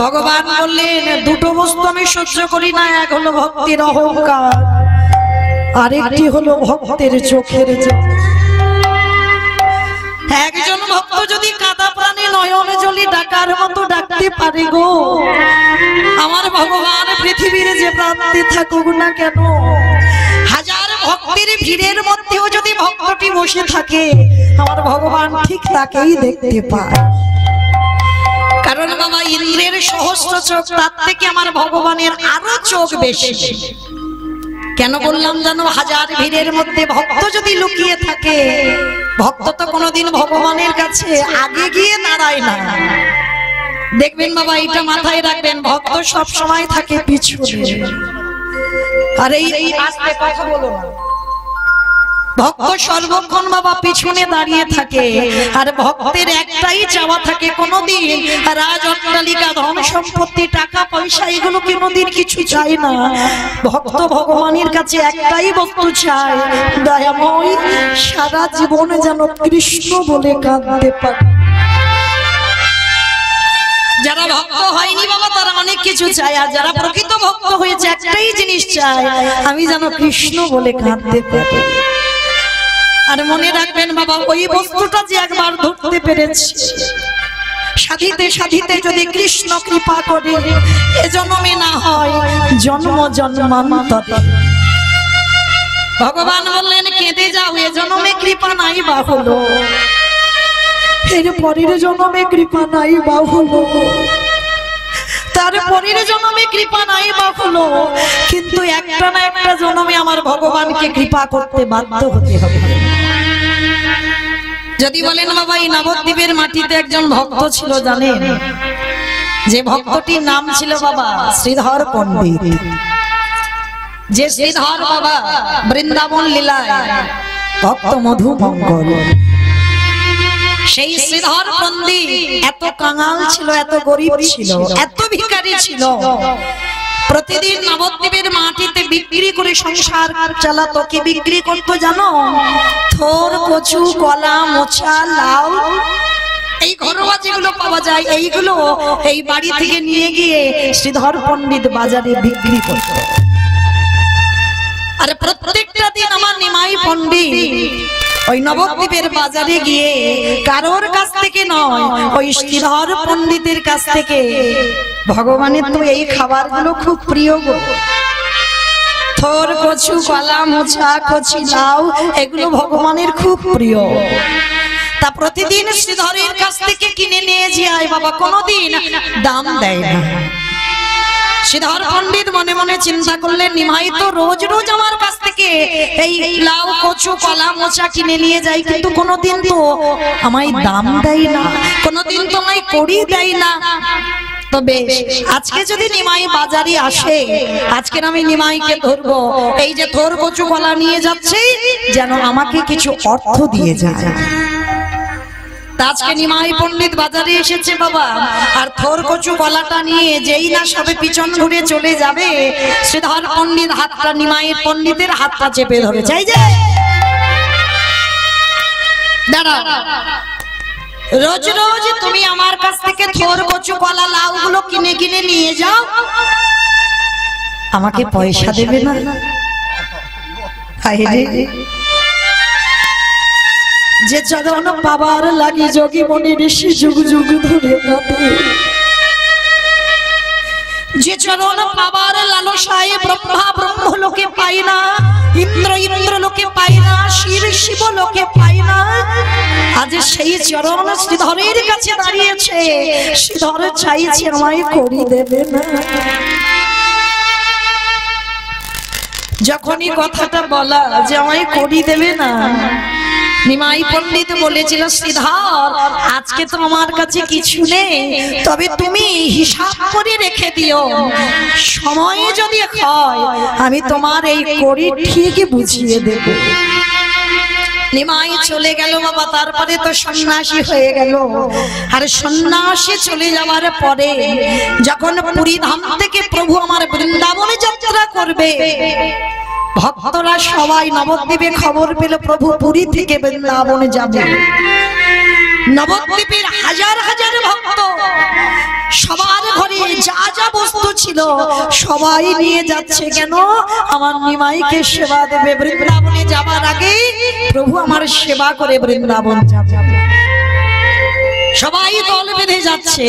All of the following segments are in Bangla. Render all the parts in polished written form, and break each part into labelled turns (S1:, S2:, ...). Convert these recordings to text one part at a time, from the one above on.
S1: ভগবান বললেন দুটো বস্তু আমি সহ্য করি না, এক হলো ভক্তির অহংকার, আরেকটি হলো ভক্তের চোখের জল। একজন ভক্ত যদি কাদা প্রাণে নয়নে জলি ডাকার মতো ডাকতে পারে গো, আমার ভগবান পৃথিবীর যে প্রান্তে থাকুক না কেন, হাজার ভক্তের ভিড়ের মধ্যেও যদি ভক্তটি বসে থাকে, আমার ভগবান ঠিক তাকেই দেখতে পায়। কারণ বাবা ইন্দ্রের সহস্র চোখ, তার থেকে আমার ভগবানের আরো চোখ বেশি। কেন বললাম জানো? হাজার ভিড়ের মধ্যে ভক্ত যদি লুকিয়ে থাকে, ভক্ত তো কোনোদিন ভগবানের কাছে আগে গিয়ে দাঁড়ায় না। দেখবেন বাবা, এটা মাথায় রাখবেন, ভক্ত সব সময় থাকে পিছনে। আর এই আস্তে কথা বলো না, ভক্ত সর্বক্ষণ বাবা পিছনে দাঁড়িয়ে থাকে। আর ভক্তের একটাই চাওয়া থাকে, কোনোদিন রাজ অট্টালিকা, ধন সম্পত্তি, টাকা পয়সা এগুলো কোনোদিন কিছু চায় না। ভক্ত ভগবানের কাছে একটাই বস্তু চায়, দয়াময় সারা জীবনে যেন কৃষ্ণ বলে কাঁদতে পারে। যারা ভক্ত হয়নি বাবা তারা অনেক কিছু চায়, আর যারা প্রকৃত ভক্ত হয়েছে একটাই জিনিস চায়, আমি যেন কৃষ্ণ বলে কাঁদতে পারি। আর মনে রাখবেন বাবা, ওই বস্তুটা যে একবার ধরতে পেরেছি, সাধিতে সাধিতে যদি কৃষ্ণ কৃপা করে, এ জন্মে না হয় জন্ম জন্মান্তর। ভগবান বললেন কেঁদে যাও, এ জন্মে কৃপা নাই বা হলো, এর পরের জন্মে কৃপা নাই বা হলো, তার পরের জন্মে কৃপা নাই বা হলো, কিন্তু একটা না একটা জন্মে আমার ভগবানকে কৃপা করতে বাধ্য হতে হবে। যদি বলেন বাবা, এই নবদ্বীপের মাটিতে একজন ভক্ত ছিল, জানেন? যে ভক্তটির নাম ছিল বাবা শ্রীধর পণ্ডিত। যে শ্রীধর বাবা বৃন্দাবন লীলায় ভক্ত মধু মঙ্গল, সেই শ্রীধর পণ্ডিত এত কাঙাল ছিল, এত গরিব ছিল, এত ভিখারি ছিল, প্রতিদিন নবদ্বীপের মাটিতে বিক্রি করে সংসার চালাতো। কি বিক্রি করতো জানো? থোর, কচু, কলা, মোচা, লাউ, এই ঘরোয়া যেগুলো পাওয়া যায় এইগুলো এই বাড়ি থেকে নিয়ে গিয়ে শ্রীধর পণ্ডিত বাজারে বিক্রি করত। আর প্রত্যেকটা দিন আমার নিমাই পণ্ডিত ওই নবদ্বীপের বাজারে গিয়ে কারোর কাছ থেকে নয়, ওই শ্রীধর পণ্ডিতের কাছ থেকে, ভগবানের তো এই খাবারগুলো খুব প্রিয় গো, থোর, কচু, কলা, মোচা, কচি, লাউ, এগুলো ভগবানের খুব প্রিয়। তা প্রতিদিন শ্রীধরের কাছ থেকে কিনে নিয়ে যায় বাবা, কোনোদিন দাম দেয় না। শ্রীধর পণ্ডিত মনে মনে চিন্তা করলেন, নিমাই তো রোজ রোজ আমার কাছ থেকে এই লাউ, কচু, কলা, মোচা কিনে নিয়ে যায়, কিন্তু কোনোদিন তো আমায় দাম দেয় না, কোনোদিন তো আমায় কড়ি দেয় না। তবে আজকে যদি নিমাই বাজারে আসে, আজকে আমি নিমাইকে ধরবো, এই যে থোর, কচু, কলা নিয়ে যাচ্ছে, যেন আমাকে কিছু অর্থ দিয়ে যায়। আজকে নিমাই পণ্ডিত বাজারে এসেছে বাবা, আর থোর, কচু, কলাটা নিয়ে যেই না সবে পিছন ঘুরে চলে যাবে, শ্রীধর পণ্ডিত হাতটা নিমাই পণ্ডিতের হাতটা চেপে ধরেছে, এই যে দাঁড়াও, রোজ রোজ তুমি আমার কাছ থেকে থোর, কচু, কলা, লাউ গুলো কিনে কিনে নিয়ে যাও, আমাকে পয়সা দেবে না? যে চরণ পাবার লাগি যোগী মনি ঋষি যুগ যুগ ধরে কাঁদে, যে চরণ পাবার লালসায় ব্রহ্মা ব্রহ্ম লোকে পায় না, ইন্দ্র ইন্দ্র লোকে পায় না, শিব শিব লোকে পায় না, আজ সেই চরণ শ্রীধরের কাছে দাঁড়িয়েছে, শ্রীধর চাইছে আমায় করি দেবে না। যখনই কথাটা বলা যে আমায় করি দেবে না, নিমাই পণ্ডিত বলেছিল, শ্রীধর আজকে তো আমার কাছে কিছু নেই, তবে তুমি হিসাব করে রেখে দিও, সময় যদি হয় আমি তোমার এই কড়ি ঠিক বুঝিয়ে দেব। নিমাই চলে গেল বাবা, তারপরে তো সন্ন্যাসী হয়ে গেল। আর সন্ন্যাসী চলে যাওয়ার পরে যখন পুরী ধাম থেকে প্রভু আমার বৃন্দাবনে যাত্রা করবে, ভক্তরা সবাই নবদ্বীপে খবর পেল প্রভু পুরী থেকে বৃন্দাবনে যাবে। নবদ্বীপের হাজার হাজার ভক্ত সবার ঘরে যা বস্তু ছিল সবাই নিয়ে যাচ্ছে। কেন? আমার নিমাইকে সেবা দেবে। বৃন্দাবনে যাবার আগে প্রভু আমার সেবা করে বৃন্দাবন যাবে। সবাই দল বেঁধে যাচ্ছে।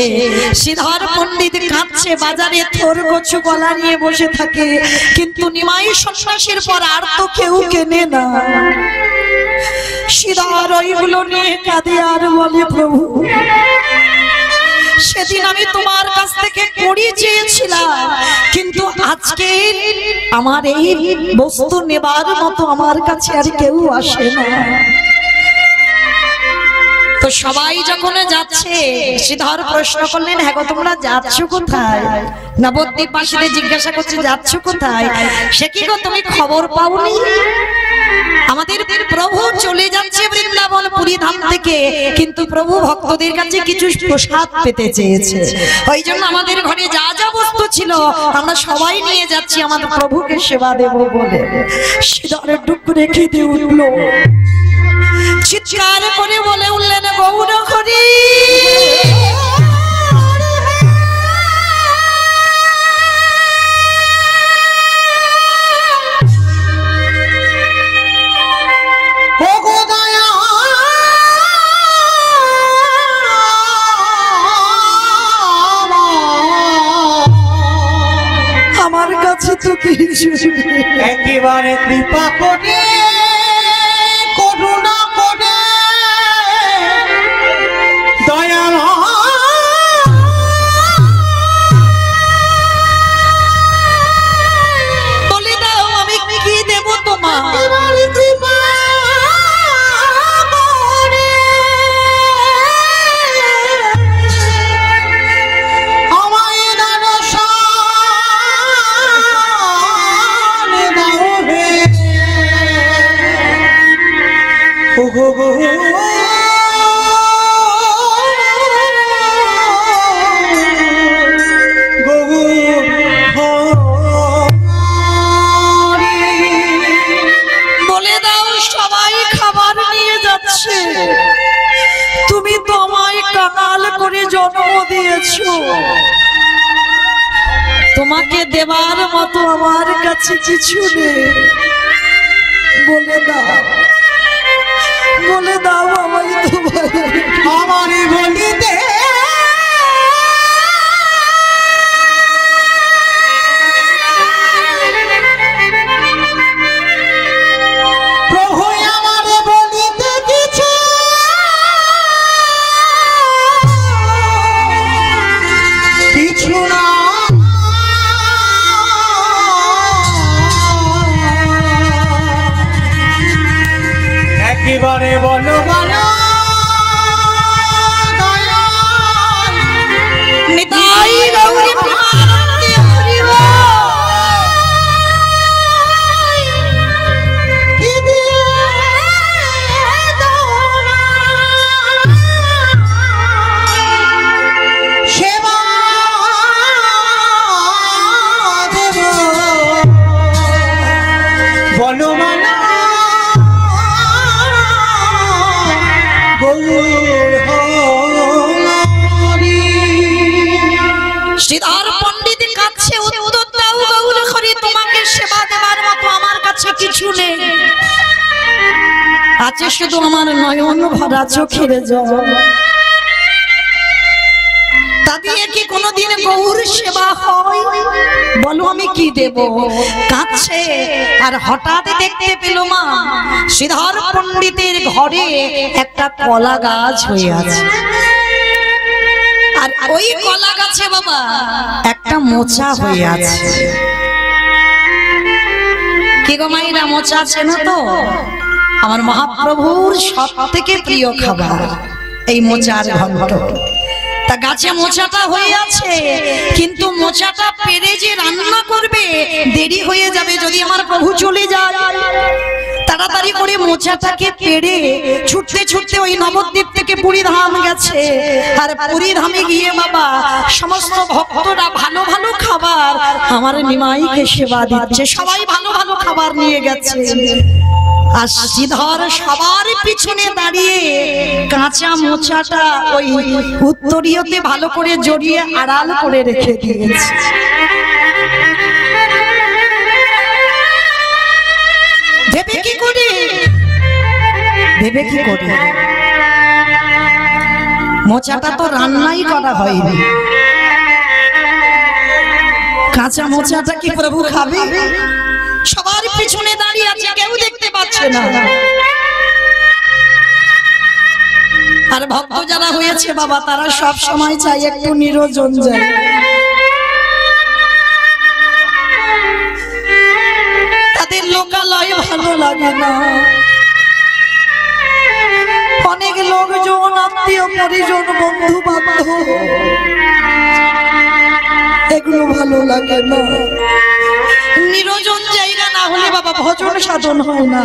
S1: শ্রীধর পণ্ডিত কাঁদছে, বাজারে থোর কচু কলা নিয়ে বসে থাকে, কিন্তু নিমাই সন্ন্যাসের পর আর তো কেউ কেনে না। শ্রীধর ওইগুলো নিয়ে কাঁদে আর বলে, প্রভু সেদিন আমি তোমার কাছ থেকে কড়ি চেয়েছিলাম, কিন্তু আজকে আমার এই বস্তু নেবার মতো আমার কাছে আর কেউ আসে না। তো সবাই যখন যাচ্ছে, শ্রীধর প্রশ্ন করলেন, হ্যাঁ গো তোমরা যাচ্ছ কোথায়? নবদ্বীপ বাসীদের জিজ্ঞাসা করছে, যাচ্ছ কোথায়? সে কি গো তুমি খবর পাওনি? আমাদের প্রভু চলে যাচ্ছে বৃন্দাবন পুরী ধাম থেকে, কিন্তু প্রভু ভক্তদের কাছে কিছু প্রসাদ পেতে চেয়েছে। ওই জন্য আমাদের ঘরে যা যা বস্তু ছিল আমরা সবাই নিয়ে যাচ্ছি আমাদের প্রভুকে সেবা দেব বলে। শ্রীধরের ডুব রেখে দিয়ে উঠল, চিৎকার করে বলে উঠলেন, গৌর হরি আমার কাছে তো কিছু
S2: একেবারে কৃপা করে করুণা করে দয়াল
S1: বলে দাও আমি কি দেব তোমার?
S2: কৃপা করে আমায় দর্শন দাও হে। ওগো গো
S1: বলে দাও সবাই খাবার নিয়ে যাচ্ছে, তুমি তো আমায় কাঙাল করে জন্ম দিয়েছো, তোমাকে দেবার মতো আমার কাছে কিছু নেই। বলে দাও, বলে দাও আমায় তোমার
S2: আমারে বলিতে প্রভু আমারে বলিতে কিছু কিছু না। একেবারে বলো বলো
S1: নিতাই গৌরী প্রেমানন্দে হরি বল।
S2: কি দিয়ে দোনা সেবা দেব বলো মানা
S1: শ্রীধর পণ্ডিত কাছে উত্তর দাও, গৌর হরি তোমাকে সেবা দেবার মতো আমার কাছে কিছু নেই, আছে শুধু আমার নয়ন ভরা চোখের জল। তা দিয়ে কি কোনোদিন গৌর সেবা হয়? বলো আমি কি দেব? কাঁদছে। আর হঠাৎ দেখতে পেল মা শ্রীধর পণ্ডিতের ঘরে একটা কলা গাছ হয়ে আছে, আর ওই কলা গাছে বাবা একটা মোচা হয়ে আছে। কি গো মাইরা, মোচা আছে না তো? আমার মহাপ্রভুর সব থেকে প্রিয় খাবার এই মোচার ঘন্ট। তা গাছে মোচাটা হয়ে আছে, কিন্তু মোচাটা পেরে যে রান্না করবে দেরি হয়ে যাবে যদি আমার প্রভু চলে যায়। তাড়াতাড়ি করে মোচাটাকে পেড়ে ছুটতে ছুটতে ওই নবদ্বীপ থেকে পুরী ধাম গেছে। আর পুরী ধামে গিয়ে বাবা সমস্ত ভক্তরা ভালো ভালো খাবার আমার নিমাইকে সেবা দিচ্ছে, সবাই ভালো ভালো খাবার নিয়ে গেছে। আর শ্রীধর সবার পিছনে দাঁড়িয়ে কাঁচা মোচাটা ওই উত্তরীয়তে ভালো করে জড়িয়ে আড়াল করে রেখে দিয়েছে। ভেবে কি করে মোচাটা তো রান্নাই করা হয়নি, কাঁচা মোচাটা কি প্রভু খাবে? সবার পিছনে দাঁড়িয়ে আছে, কেউ দেখতে পাচ্ছে না। আর ভক্ত যারা হয়েছে বাবা, তারা সব সময় চাই একটু নিরঞ্জন যায়। তাদের লোকালয় ভালো লাগে না, অনেক লোকজন, আত্মীয় পরিজন, বন্ধু বান্ধব, এগুলো ভালো লাগে না। নিরঞ্জন জায়গা না হলে বাবা ভজন সাধন হয় না।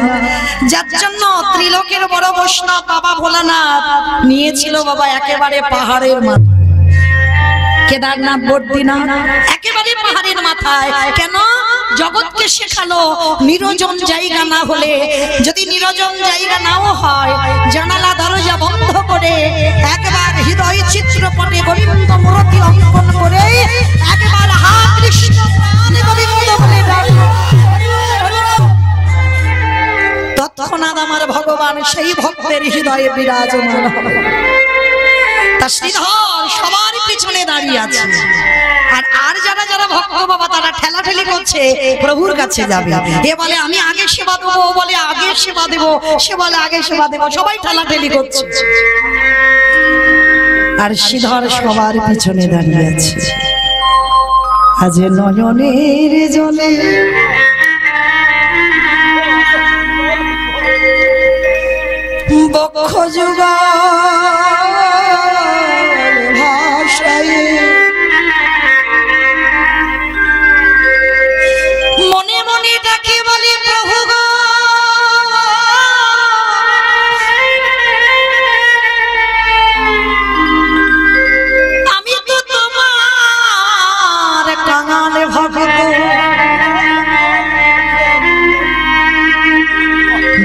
S1: যার জন্য ত্রিলোকের বড় বৈষ্ণব বাবা ভোলানাথ নিয়েছিল বাবা একেবারে পাহাড়ের মাথায়, কেদারনাথ বদ্রীনাথ একেবারে পাহাড়ের মাথায়। কেন? জগৎকে শেখালো নিরঞ্জন জায়গা না হলে, যদি নিরঞ্জন জায়গা নাও হয়, জানালা দরজা বন্ধ করে একবার হৃদয় চিত্রপটে গোবিন্দ মূর্তি অঙ্কন করে একবার হা কৃষ্ণ প্রাণ গোবিন্দ বলে ডাকো, তৎক্ষণাৎ আমার ভগবান সেই ভক্তের হৃদয়ে বিরাজমান হবে। তা শ্রীধর সবার পিছনে দাঁড়িয়ে আছে। আর যারা যারা ভক্ত বাবা, তারা ঠেলাঠেলি করছে প্রভুর কাছে যাবে। এ বলে আমি আগে সেবা দেবো, ও বলে আগে সেবা দেবো, সে বলে আগে সেবা দেবো, সবাই ঠেলাঠেলি করছে। আর শ্রীধর সবার পিছনে দাঁড়িয়ে আছে। আজ নয়নের জলে বক্ষ যুগা মনে মনে ডাকে বলে প্রভু গো, আমি তো তোমার কাঙাল ভক্ত,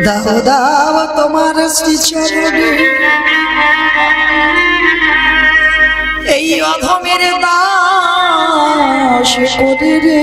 S1: দাও দাও তোমার শ্রীচরণে এই অধমের দাস করে রে।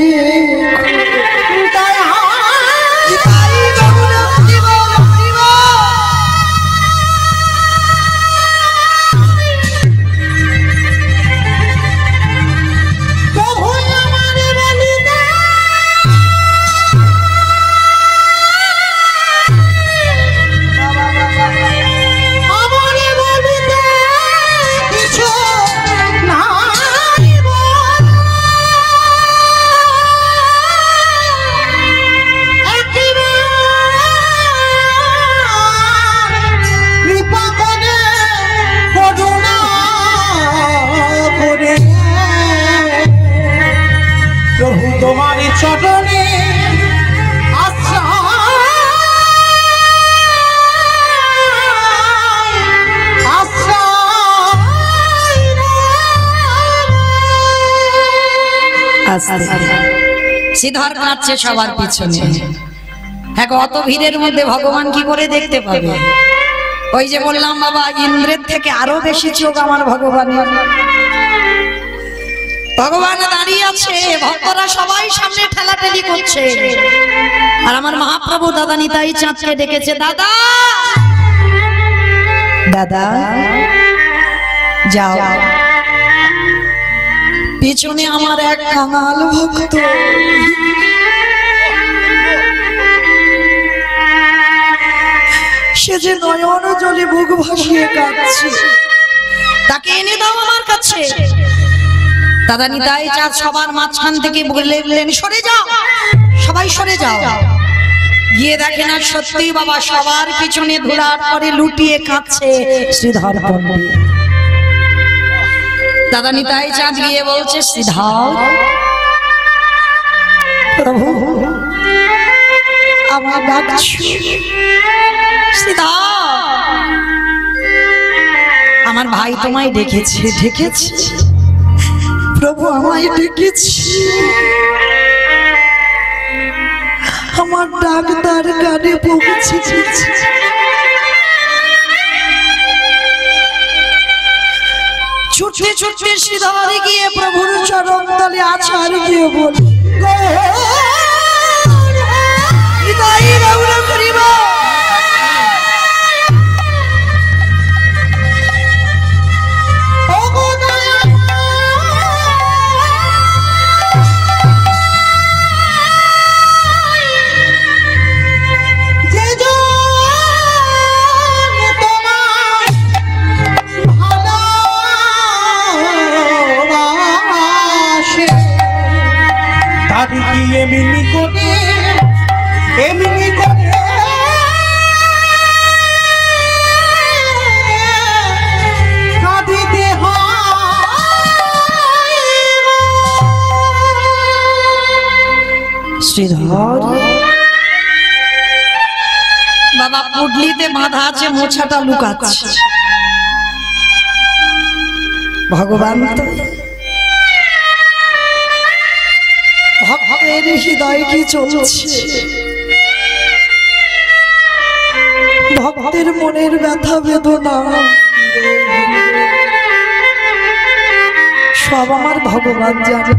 S1: শ্রীধর কাঁদছে সবার পিছনে। অত ভিড়ের মধ্যে ভগবান কি করে দেখতে পাবে? ওই যে বললাম বাবা, ইন্দ্রের থেকে আরো বেশি চোখ আমার ভগবানের। ভগবান দাঁড়িয়ে আছে, ভক্তরা সবাই সামনে ঠেলাঠেলি করছে। আর আমার মহাপ্রভু দাদা নিতাই চাঁদকে ডেকেছে, দাদা দাদা যাও, পিছনে আমার এক কাঙাল ভক্ত, সে যে নয়ন জলে বুক ভাসিয়ে কাঁদছে, তাকে এনে দাও আমার কাছে। দাদা নিতাই চাঁদ সবার মাঝখান থেকে বললেন, সরে যাও, সবাই সরে যাও। গিয়ে দেখে না সত্যি বাবা সবার পিছনে ধুলার পরে লুটিয়ে কাঁদছে শ্রীধর পণ্ডিত। দাদা নিতাই চাঁদ গিয়ে বলছে, শ্রীধর প্রভু আমার ডাকছো? শ্রীধর আমার ভাই তোমায় ডেকেছে। ডেকেছে প্রভু, আমায় ডেকেছে। তোমার ডাক্তার কানে পৌঁছেছে। ছুটতে ছুটতে শ্রীধরে গিয়ে প্রভুর চরণ তলে আছাড় দিয়ে বল,
S2: এমনি করে এমনি করে কাঁদিতে হয়।
S1: শ্রীধর বাবা পুডলিতে বাঁধা আছে, মোছাটা লুকাচ্ছে। ভগবান তো ভক্তের হৃদয় কি চলছে, ভক্তের মনের ব্যথা বেদনা সব আমার ভগবান জানে।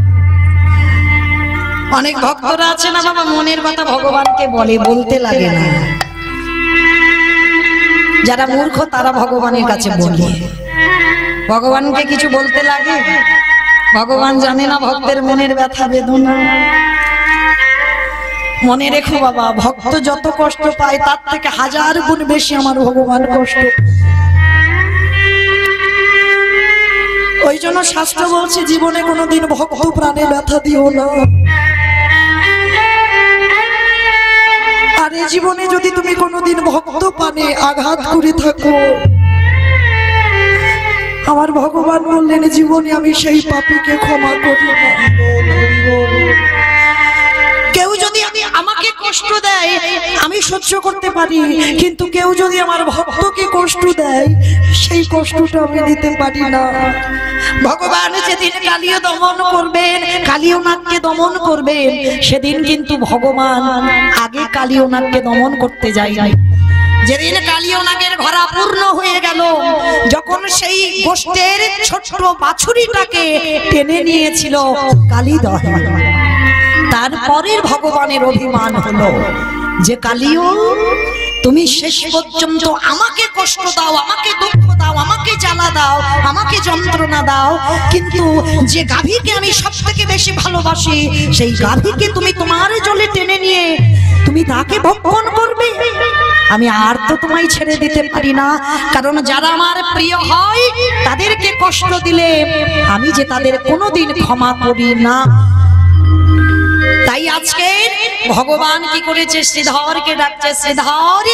S1: অনেক ভক্তরা আছে না বাবা, মনের কথা ভগবানকে বলে, বলতে লাগে না। যারা মূর্খ তারা ভগবানের কাছে বলে, ভগবানকে কিছু বলতে লাগে। ভগবান জানে না ভক্তের মনের ব্যথা বেদনা। মনে রেখো বাবা, ভক্ত যত কষ্ট পায় তার থেকে 1000 গুণ বেশি আমার ভগবান কষ্ট। ওই জন্য শাস্ত্র বলছে জীবনে কোনোদিন ভক্ত প্রাণে ব্যথা দিও না। আর এই জীবনে যদি তুমি কোনোদিন ভক্ত প্রাণে আঘাত করে থাকো, আমার ভগবান বললেন জীবনে আমি সেই পাপীকে ক্ষমা করি না। কেউ যদি আমাকে কষ্ট দেয় আমি সহ্য করতে পারি, কিন্তু কেউ যদি আমার ভক্তকে কষ্ট দেয় সেই কষ্টটা আমি নিতে পারি না। ভগবান যেদিন কালিও দমন করবেন, কালিও নাগকে দমন করবেন, সেদিন কিন্তু ভগবান আগে কালিও নাগকে দমন করতে যায়। যেদিন কালিও নাগের ঘোড়া পূর্ণ হয়ে গেল, যখন সেই গোষ্ঠের ছোট্ট বাছুরিটাকে টেনে নিয়েছিল কালিদহে, তারপরের ভগবানের অভিমান হলো যে কালিও তুমি শেষ পর্যন্ত আমাকে কষ্ট দাও, আমাকে দুঃখ দাও, আমাকে জ্বালা দাও, আমাকে যন্ত্রণা দাও, কিন্তু যে গাভীকে আমি সব থেকে বেশি ভালোবাসি সেই গাভীকে তুমি তোমার জলে টেনে নিয়ে তুমি তাকে ভক্ষণ করবে। আমি আর তো তোমায় ছেড়ে দিতে পারি না, কারণ যারা আমার প্রিয় হয় তাদেরকে কষ্ট দিলে আমি যে তাদের কোনোদিন ক্ষমা করি না। তাই আজকে ভগবান কি করেছে, শ্রীধরকে ডাকছে, শ্রীধর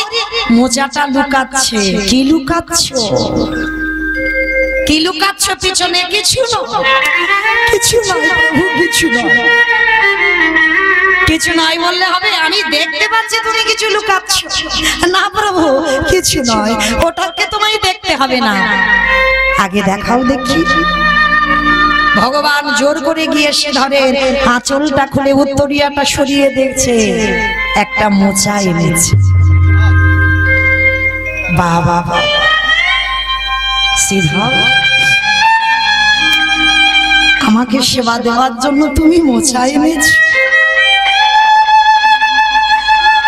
S1: মোজাটা লুকাচ্ছে। কি লুকাচ্ছ, কি লুকাচ্ছ? পিছনে কিছু নয়, কিছু নয় প্রভু, কিছু নয়। কিছু নয় বললে হবে? আমি দেখতে পাচ্ছি তুমি কিছু লুকাচ্ছ। না প্রভু কিছু নয়, ওটাকে তোমায় দেখতে হবে না, আগে দেখাও দেখি। ভগবান জোর করে গিয়ে শ্রীধরের আঁচলটা খুলে উত্তরিয়াটা সরিয়ে দেখছে, একটা মোচা এনেছে। বাবা শ্রীধর, আমাকে সেবা দেওয়ার জন্য তুমি মোচা এনেছো?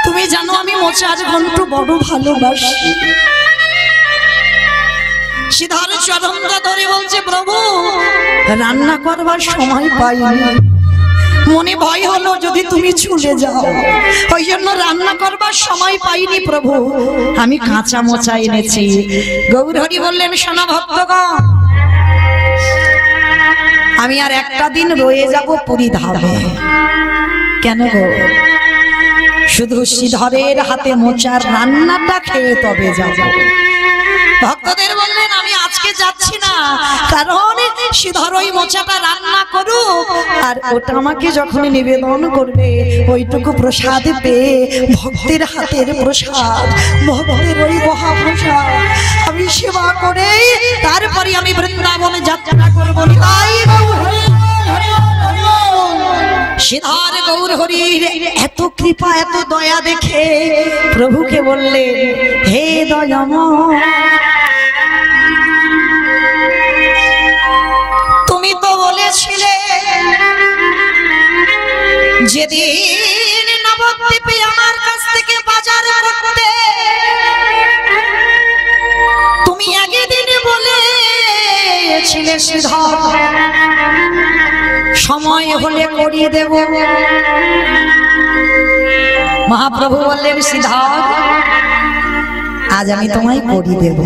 S1: তুমি জানো আমি মোচার ঘন্ট বড় ভালোবাসি। শ্রীধর চরণটা ধরে বলছে, প্রভু রান্না করবার সময় পাইনি, মনে ভয় হলো যদি তুমি চলে যাও, ওই জন্য রান্না করবার সময় পাইনি প্রভু, আমি কাঁচা মোচা এনেছি। গৌরহরি বললেন, শোনো ভক্তগণ, আমি আর একটা দিন রয়ে যাব পুরী ধামে। কেন গো? শুধু শ্রীধরের হাতে মোচার রান্নাটা খেয়ে তবে যাব। ভক্তদের বললেন, আমি আজকে যাচ্ছি না, কারণ শ্রীধর ওই মোচাটা রান্না করুক, আর ওটা আমাকে যখন নিবেদন করবে ওইটুকু প্রসাদ পেয়ে, ভক্তের হাতের প্রসাদ, ভক্তের ওই মহাপ্রসাদ আমি সেবা করে তারপরে আমি বৃন্দাবনে যাত্রা করবো। তাই শ্রীধর গৌর হরির এত কৃপা এত দয়া দেখে প্রভুকে বললেন, হে দয়াময়, তুমি তো বলেছিলে যেদিন নবদ্বীপে আমার কাছ থেকে বাজার করতে, তুমি একদিন বলেছিলে শ্রীধর সময় হলে করিয়ে দেব। মহাপ্রভু বললেন, শ্রীধর আজ আমি তোমায় করিয়ে দেব,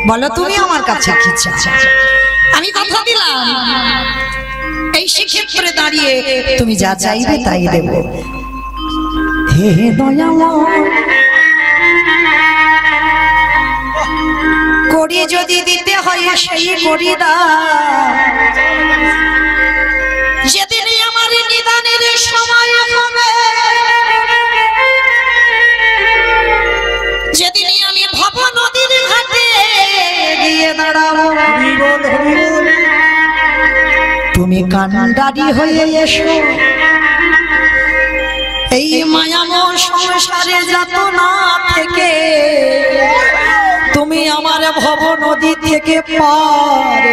S1: বলো তুমি আমার কাছে কি চাও। আমি কথা দিলাম এই শিক্ষেত্রে দাঁড়িয়ে তুমি যা চাইবে তাই দেব। হে দয়াময়, করি যদি দিতে হয় সেই করি দাও। যেদিনই আমার নিদানের সময় হবে, যেদিনই আমি ভব নদীর ঘাটে গিয়ে দাঁড়াবো, তুমি কান্ডারি হয়ে এসো। এই মায়াময় সংসারে যাতনা থেকে তুমি আমার ভব নদী থেকে পার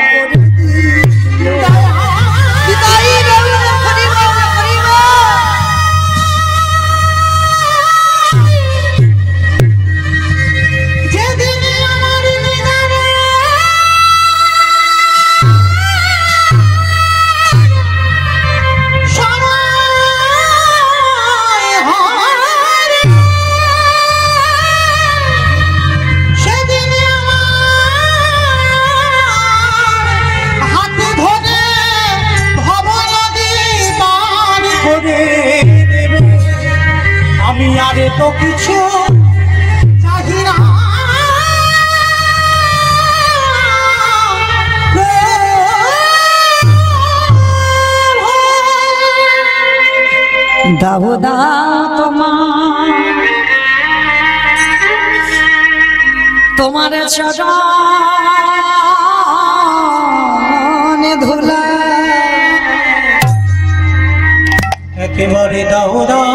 S1: করে
S2: আমি আরে তো কিছু চাহি না,
S1: দাও দাও তোমার চরণে ধুলা,
S2: একেবারে দাও দাও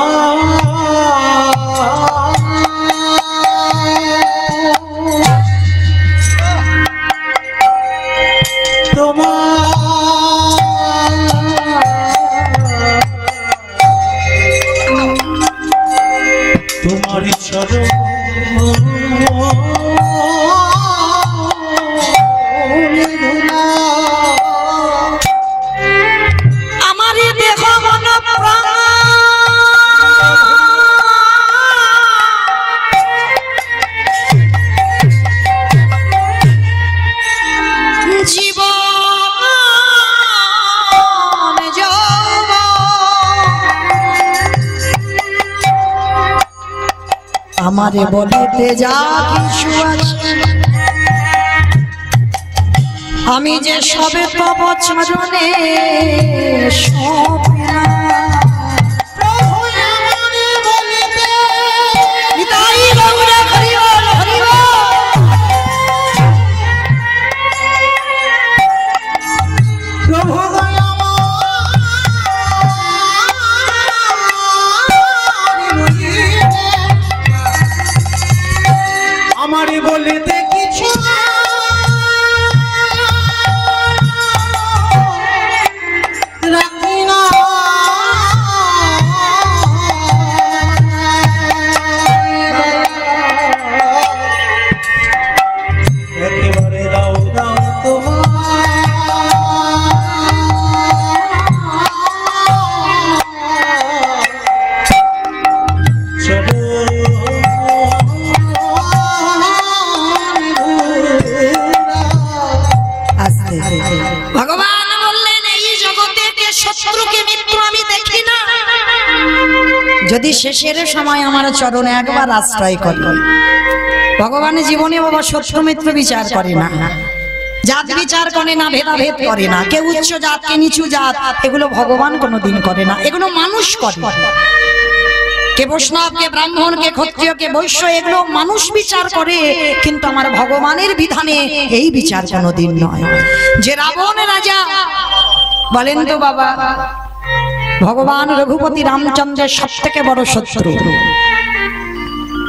S2: তোমার চরণ
S1: আমার দেহ মন প্রাণ জীবন আমারে বলিতে যা কিছু আছে, আমি যে সবে তব চরণে সপিনা।
S2: আমারে বলিতে কিছু রাখি না, একেবারে দাও দাও
S1: ভগবান বললেন, এই জগতে শত্রুকে মিত্র আমি দেখি না, যদি শেষের সময় আমার চরণে একবার আশ্রয় করে। ভগবানের জীবনে বাবা শত্রু মিত্র বিচার করে না, জাত বিচার করে না, ভেদাভেদ করে না, কে উচ্চ জাত কে নিচু জাত এগুলো ভগবান কোনোদিন করে না, এগুলো মানুষ করে। কে বৈষ্ণব কে ব্রাহ্মণ কে ক্ষত্রিয় কে বৈশ্য এগুলো মানুষ বিচার করে, কিন্তু আমার ভগবানের বিধানে এই বিচার কোনোদিন নয়। যে রাবণ রাজা বলেন তো বাবা, ভগবান রঘুপতি রামচন্দ্রের সব থেকে বড় শত্রু।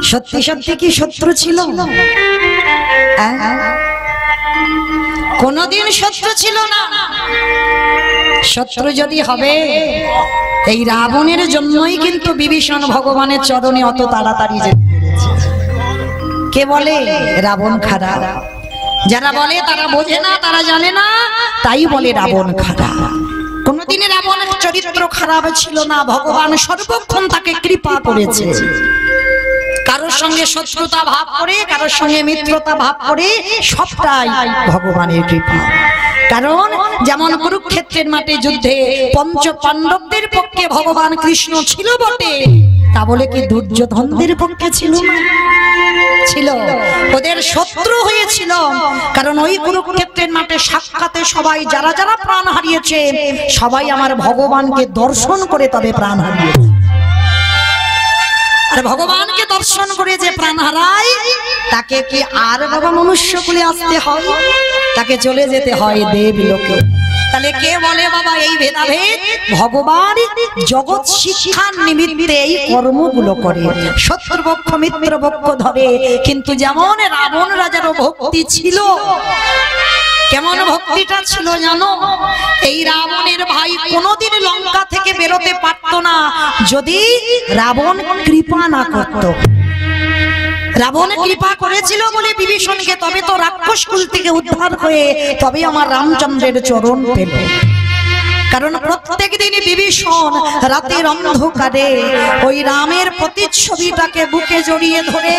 S1: সত্যি সত্যি কি শত্রু ছিল? কোনদিন শত্রু ছিল না। শত্রু যদি হবে, এই রাবণের জন্যই কিন্তু বিভীষণ ভগবানের চরণে অত তাড়াতাড়ি যেতে পেরেছে। কে বলে রাবণ খারাপ? যারা বলে তারা বোঝে না, তারা জানে না, তাই বলে রাবণ খারাপ। কোনদিন রাবণের চরিত্র খারাপ ছিল না। ভগবান সর্বক্ষণ তাকে কৃপা করেছে। কারোর সঙ্গে শত্রুতা ভাব করে, কারোর সঙ্গে মিত্রতা ভাব করে, সবটাই ভগবানের কৃপা। কারণ যেমন কুরুক্ষেত্রের মাঠে যুদ্ধে পঞ্চ পাণ্ডবদের পক্ষে ভগবান কৃষ্ণ ছিল বটে, তা বলে কি দুর্যোধনদের পক্ষে ছিল না? ছিল, ওদের শত্রু হয়েছিল। কারণ ওই কুরুক্ষেত্রের মাঠে সাক্ষাতে সবাই যারা যারা প্রাণ হারিয়েছে, সবাই আমার ভগবানকে দর্শন করে তবে প্রাণ হারিয়েছে। আর ভগবানকে দর্শন করে যে প্রাণ হারায়, তাকে কি আর বাবা মনুষ্যকুলে আসতে হয়? তাকে চলে যেতে হয় দেবলোকে। তাহলে কে বলে বাবা এই ভেদাভেদ? ভগবান জগৎ শিক্ষার নিমিত্তে এই কর্মগুলো করে, শত্রুপক্ষ মিত্রপক্ষ ধরে। কিন্তু যেমন রাবণ রাজারও ভক্তি ছিল, কেমন ভক্তিটা ছিল জানো? এই রাবণের ভাই কোনদিন লঙ্কা থেকে বেরোতে পারতো না যদি রাবণ কৃপা না করত। রাবণ কৃপা করেছিল বলে বিভীষণকে, তবে তো রাক্ষস কুল থেকে উদ্ধার হয়ে তবে আমার রামচন্দ্রের চরণ পেল। কারণ প্রত্যেক দিনই বিভীষণ রাতের অন্ধকারে ওই রামের প্রতিচ্ছবিটাকে বুকে জড়িয়ে ধরে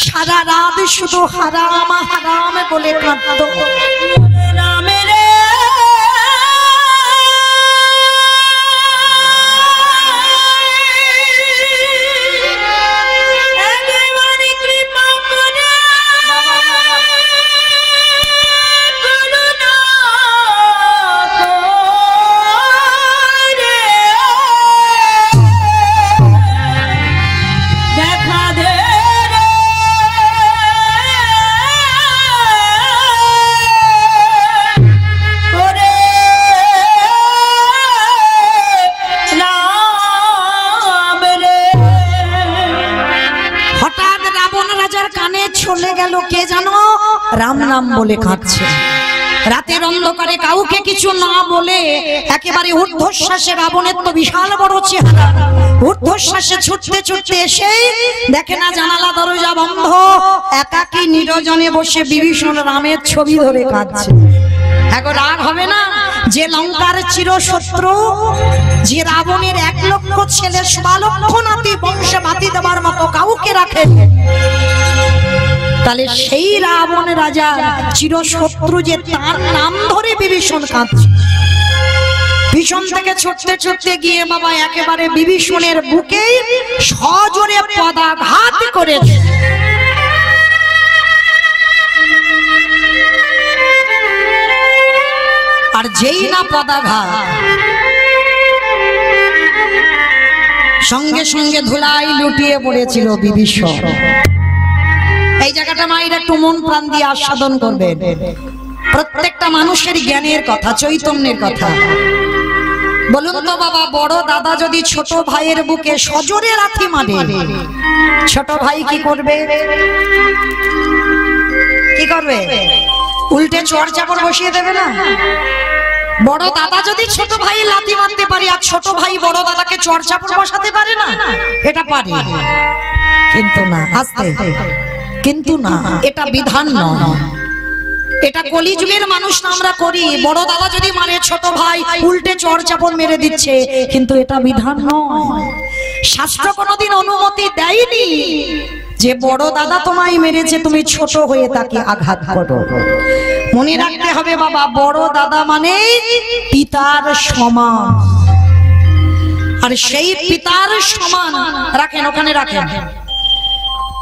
S1: সারা রাত শুধু হারাম হারাম বলে কাঁদত। রামের চলে গেল কে জানো? রাম নাম বলে কাঁদছে। রাতের অন্ধকারে কাউকে কিছু না বলে একেবারে ঊর্ধ্বশ্বাসে, রাবণের তো বিশাল বড় চেহারা, ঊর্ধ্বশ্বাসে ছুটতে ছুটতে এসে দেখে না জানালা দরজা বন্ধ, একাকী নিরজনে বসে বিভীষণ রামের ছবি ধরে কাঁদছে। এখন রাগ হবে না? যে লঙ্কার চিরশত্রু, যে রাবণের 1 লক্ষ ছেলে 16 লক্ষ নাতি বংশে বাতি দেবার মতো কাউকে রাখে, তাহলে সেই রাবণ রাজা চিরশত্রু যে তার নাম ধরে বিভীষণ কাঁদছে। ভীষণ থেকে ছুটতে ছুটতে গিয়ে বাবা একেবারে বিভীষণের বুকে সজোরে পদাঘাত করেছে। আর যেই না পদাঘাত, সঙ্গে সঙ্গে ধুলাই লুটিয়ে পড়েছিল বিভীষণ। এই জায়গাটা মায়ের একটু মন প্রাণ দিয়ে আস্বাদন করবেন। প্রত্যেকটা মানুষের জ্ঞানের কথা, চৈতন্যের কথা। বলুন তো বাবা, বড় দাদা যদি ছোট ভাইয়ের বুকে সজোরে লাথি মারে, ছোট ভাই কি করবে? কি করবে? উল্টে চড় চাপড় বসিয়ে দেবে না? বড় দাদা যদি ছোট ভাই লাথি মারতে পারে, আর ছোট ভাই বড় দাদাকে চড় চাপড় বসাতে পারে না? এটা পারে, কিন্তু না, আস্তে, কিন্তু না, এটা বিধান নয়। এটা কলিযুগের মানুষ আমরা করি। বড় দাদা যদি মারে, ছোট ভাই উল্টে চড় চাপড় মেরে দিচ্ছে, কিন্তু এটা বিধান নয়। শাস্ত্র কোনোদিন অনুমতি দেয়নি যে বড় দাদা তোমায় মেরেছে, তুমি ছোট হয়ে তাকে আঘাত করো। মনে রাখতে হবে বাবা, বড় দাদা মানে পিতার সমান। আর সেই পিতার সমান রাখেন, ওখানে রাখেন,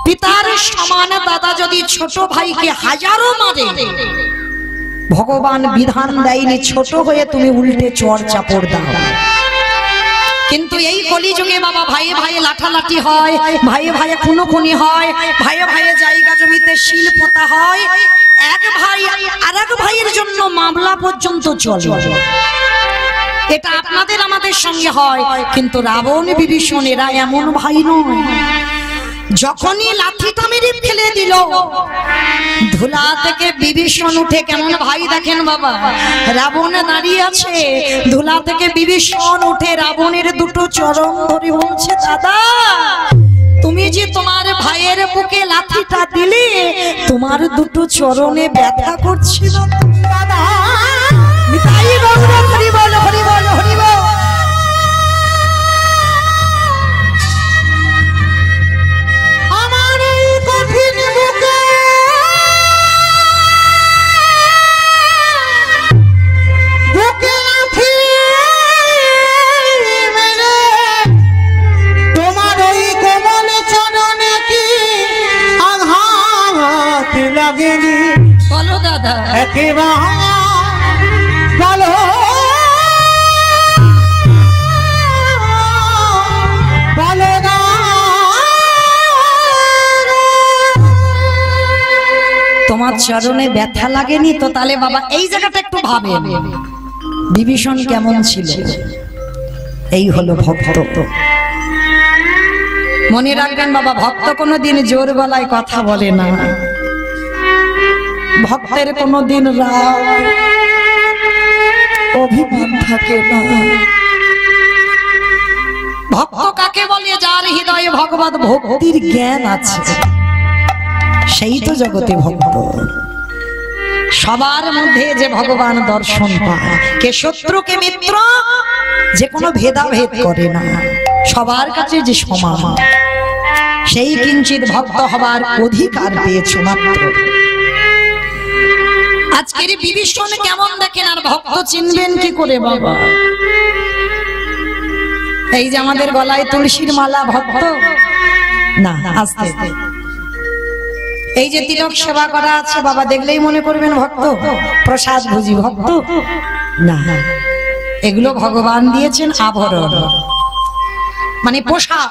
S1: পিতার সমান দাদা যদি ছোট ভাইকে হাজারো মারে, ভগবান বিধান দেয়নি ছোট হয়ে তুমি উল্টে চড় চাপড় দাও। কিন্তু এই কলিযুগে বাবা ভাইয়ে ভাইয়ে লাঠালাঠি হয়, ভাইয়ে ভাইয়ে খুনোখুনি হয়, ভাইয়ে ভাইয়ে জায়গা জমিতে শিল পোতা হয়, এক ভাই আরেক ভাইয়ের জন্য মামলা পর্যন্ত চলে। এটা আপনাদের আমাদের সঙ্গে হয়, কিন্তু রাবণ বিভীষণ এরা এমন ভাই নয়। যখনই লাঠিটা মেরে ফেলে দিল, ধুলা থেকে বিভীষণ উঠে, কেমন ভাই দেখেন বাবা, রাবণ দাঁড়িয়ে আছে, ধুলা থেকে বিভীষণ উঠে রাবণের দুটো চরণ ধরে বলছে, দাদা তুমি যে তোমার ভাইয়ের বুকে লাঠিটা দিলে, তোমার দুটো চরণে ব্যথা করছিল দাদা। তাই গৌর হরি বল, হরি বল, হরি বল। বলো দাদা,
S2: বলো বলো না।
S1: তোমার চরণে ব্যথা লাগেনি তো? তাহলে বাবা এই জায়গাটা একটু ভাবেন, বিভীষণ কেমন ছিল। এই হলো ভক্ত। মনে রাখবেন বাবা, ভক্ত কোনোদিন জোর গলায় কথা বলে না, ভক্তের কোনোদিন রাগ অভিমান থাকে না। ভক্ত কাকে বলে? যার হৃদয়ে ভগবত ভক্তির জ্ঞান আছে, সেই তো জগতে ভক্ত। সবার মধ্যে যে ভগবান দর্শন পায়, কে শত্রু কে মিত্র, যে কোনো ভেদাভেদ করে না, সবার কাছে যে সমান, সেই কিঞ্চিত ভক্ত হবার অধিকার পেয়েছে মাত্র। আজকের বিভীষণ কেমন দেখেন, আর ভক্ত চিনবেন কি করে বাবা? এই যে আমাদের গলায় তুলসীর মালা, ভক্ত না? আস্তে এই যে তিলক সেবা করা আছে বাবা, দেখলেই মনে করবেন ভক্ত, প্রসাদ ভুজি ভক্ত না। এগুলো ভগবান দিয়েছেন আভরণ, মানে পোশাক।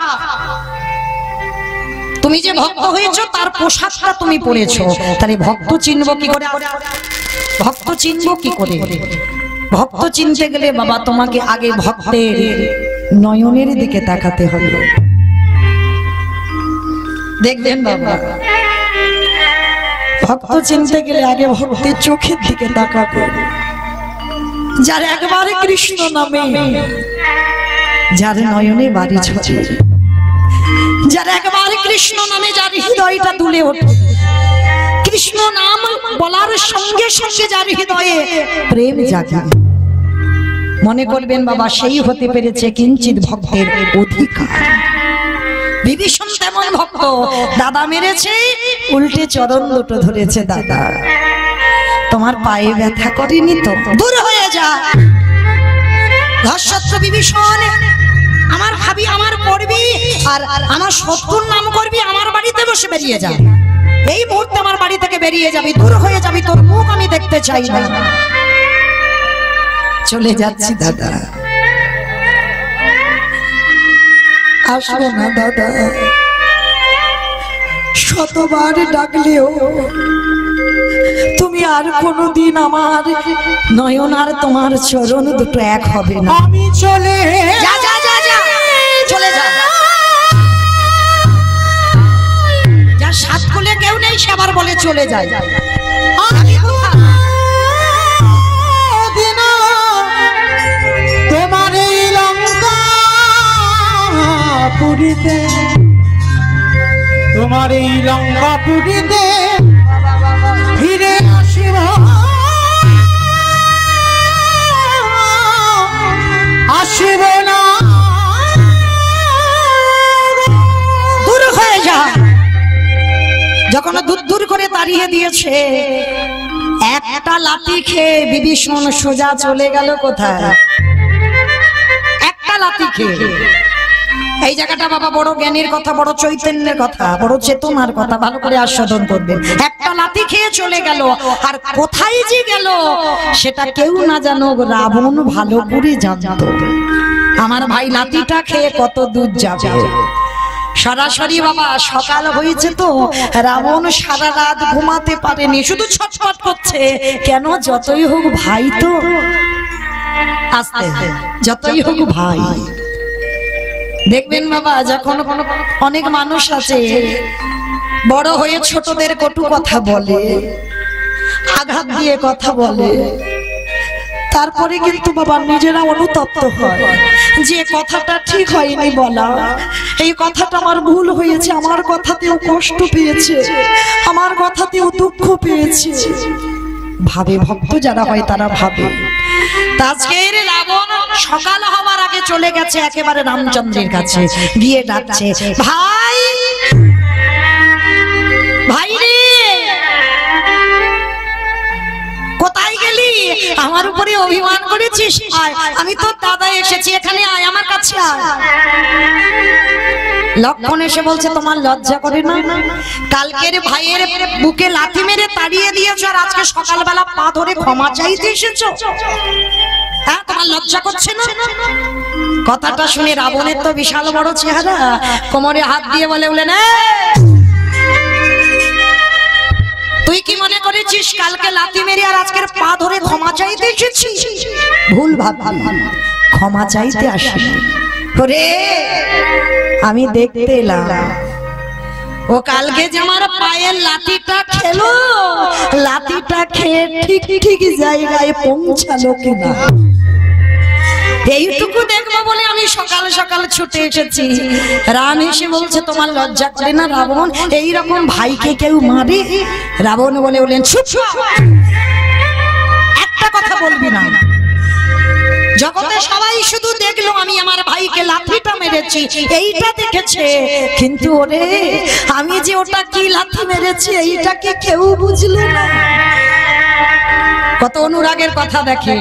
S1: তুমি যে ভক্ত হয়েছো তার পোশাকটা তুমি পরেছো, তাহলে ভক্ত চিনবো কি করে? ভক্ত চিনবো কি করে? ভক্ত চিনতে গেলে বাবা তোমাকে আগে ভক্তের নয়নের দিকে তাকাতে হবে। দেখবেন বাবা, ভক্ত চিনতে গেলে আগে ভক্তের চোখের দিকে তাকাবে। যার একবারে কৃষ্ণ নামে, যার নয়নে বাড়ি ঝরে, যার একবারে কৃষ্ণ নামে যার হৃদয়টা দুলে ওঠে, কৃষ্ণ নাম বলার সঙ্গে সঙ্গে যার হৃদয়ে প্রেম জাগে, মনে করবেন বাবা সেই হতে পেরেছে কিঞ্চিত ভক্তের অধিকার। বিভীষণ তেমন ভক্ত, দাদা মেরেছে, উল্টে চরণ দুটো ধরেছে, দাদা তোমার পায়ে ব্যথা করেনি তো? দূর হয়ে যা ঘরশত্রু বিভীষণ, আমার খাবি, আমার পড়বি, আর আমার শত্রুর নাম করবি, আমার বাড়িতে বসে বেরিয়ে যা। এই মুহূর্তে আমার বাড়ি থেকে বেরিয়ে যাবি, দূর হয়ে যাবি, তোর মুখ আমি দেখতে চাই না। চলে যাচ্ছি দাদা, আসবো না দাদা। শতবার ডাকলেও তুমি আর কোনোদিন আমার নয়ন আর তোমার চরণ দুটো এক হবে না।
S2: আমি চলে
S1: যা যা যা যা, চলে যা। যার সাত কোলে কেউ নেই সে আবার বলে চলে যায়।
S2: তোমার এই লঙ্কা পুরিতে, তোমার এই লঙ্কা পুরিতে ফিরে আসিব, আসিব না।
S1: দূর হয়ে যা। যখন দূর দূর করে তাড়িয়ে দিয়েছে, একটা লাঠি খেয়ে বিভীষণ সোজা চলে গেল কোথায়? একটা লাঠি খেয়ে। এই জায়গাটা বাবা বড় জ্ঞানের কথা, বড় চৈতন্যের কথা, বড় চেতনার কথা, ভালো করে আস্বাদন করবেন। একটা লাঠি খেয়ে চলে গেল, আর কোথায় যে গেল সেটা কেউ না জানো, রাবণ ভালো করে জানতো। আমার ভাই লাঠিটা খেয়ে কত দূর যাবে। সরাসরি বাবা সকাল হয়েছে তো, রাবণ সারা রাত ঘুমাতে পারেনি, শুধু ছটফট করছে, কেন? যতই হোক ভাই তো, আস্তে যতই হোক ভাই। দেখবেন বাবা, যখন অনেক মানুষ আছে বড় হয়ে ছোটদের কটু কথা বলে, আঘাত দিয়ে কথা বলে, তারপরে কিন্তু বাবা নিজেরা অনুতপ্ত হয় যে কথাটা ঠিক হয়নি বলা, এই কথাটা আমার ভুল হয়েছে, আমার কথাতেও কষ্ট পেয়েছে, আমার কথাতেও দুঃখ পেয়েছে। ভাবে ভক্ত যারা হয় তারা ভাবে। আজকের রাবণ সকাল হওয়ার আগে চলে গেছে একেবারে রামচন্দ্রের কাছে, গিয়ে ডাকছে, ভাই ভাই রে, কোথায় গেলি? আমার উপরে অভিমান করেছিস? আয়, আমি তো দাদা এসেছি, এখানে আয়, আমার কাছে আয়। লক্ষণ এসে বলছে, তোমার লজ্জা করে না? কালকের ভাইয়ের বুকে লাথি মেরে তাড়িয়ে দিয়েছো, আর আজকে সকালবেলা পা ধরে ক্ষমা চাইতে এসেছো? হ্যাঁ, তোমার লজ্জা করছে না? কথাটা শুনে রাবণের তো বিশাল বড় চেহারা, কোমরে হাত দিয়ে বলে না, তুই কি মনে করেছিস কালকে লাথি মেরে আর আজকের পা ধরে ক্ষমা চাইতে এসেছিস? ভুল ভাববি, ক্ষমা চাইতে আসি। ওরে, আমি দেখতে এলাম ও কালকে যে আমার পায়ের লাঠিটা খেলো, লাঠিটা খেয়ে ঠিক ঠিক জায়গায় পৌঁছালো কিনা, এইটুকু দেখবো বলে আমি সকাল সকাল ছুটে এসেছি। রাম এসে বলছে, তোমার লজ্জা করে না রাবণ, এইরকম ভাইকে কেউ মারে? রাবণ বললেন, চুপ, একটা কথা বলবি না। জগতে সবাই শুধু দেখলো আমি আমার ভাইকে লাঠিটা মেরেছি, এইটা দেখেছে, কিন্তু ওরে আমি যে ওটা কি লাঠি মেরেছি এইটাকে কেউ বুঝলো না। কত অনুরাগের কথা দেখে।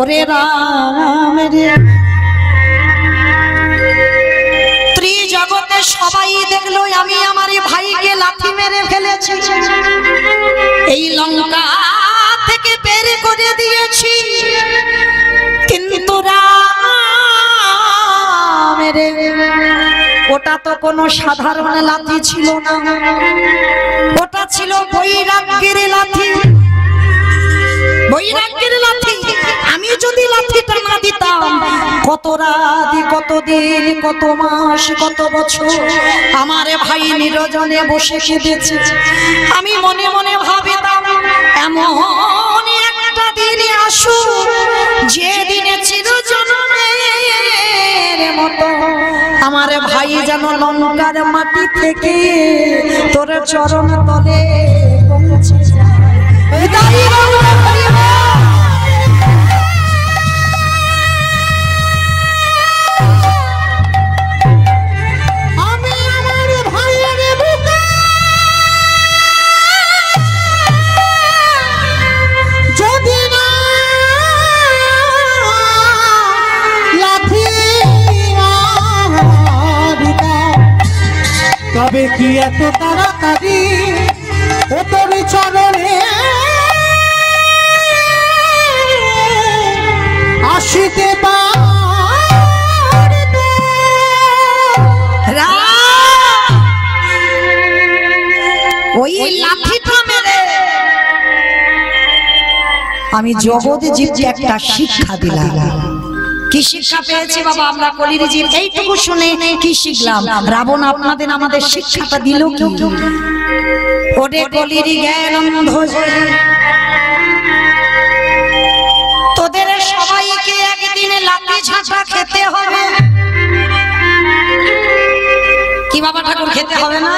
S1: ওরে রাম রে, ত্রিজগতে সবাই দেখলো আমি আমার ভাইকে লাঠি মেরে ফেলেছি, এই লঙ্কা থেকে বের করে দিয়েছি, কিন্তু রাম রে ওটা তো কোনো সাধারণ লাঠি ছিল না, ওটা ছিল বৈরাগ্যের লাঠি, বৈরাগ্যের লাঠি। আমি যদি লাঠিটা না দিতাম, কত রাত, কত দিন, কত মাস, কত বছর আমার ভাই নিরজনে বসে কেঁদেছে। আমি মনে মনে ভাবিতাম এমন একটা দিনে আসুক, যে দিনে চিরজন্মের মতো আমার ভাই যেন লঙ্কার মাটি থেকে তোর চরণ তলে পৌঁছে যায়।
S2: তবে কি এত তাড়াতাড়ি ও তোর চরণে আসিতে পারবে?
S1: ওই লাঠিটা মেরে আমি জগৎ জীবকে একটা শিক্ষা দিলাম। কি শিক্ষা পেয়েছি বাবা আমরা কলির জীব? এইটুকু শুনে কি শিখলাম? রাবণ আপনাদের আমাদের শিক্ষাটা দিল কি? ওরে কলির জ্ঞান অন্ধ, তোদের সবাইকে একদিন লাঠি ঝাঁটা খেতে হবে। কি বাবা ঠাকুর, খেতে হবে না?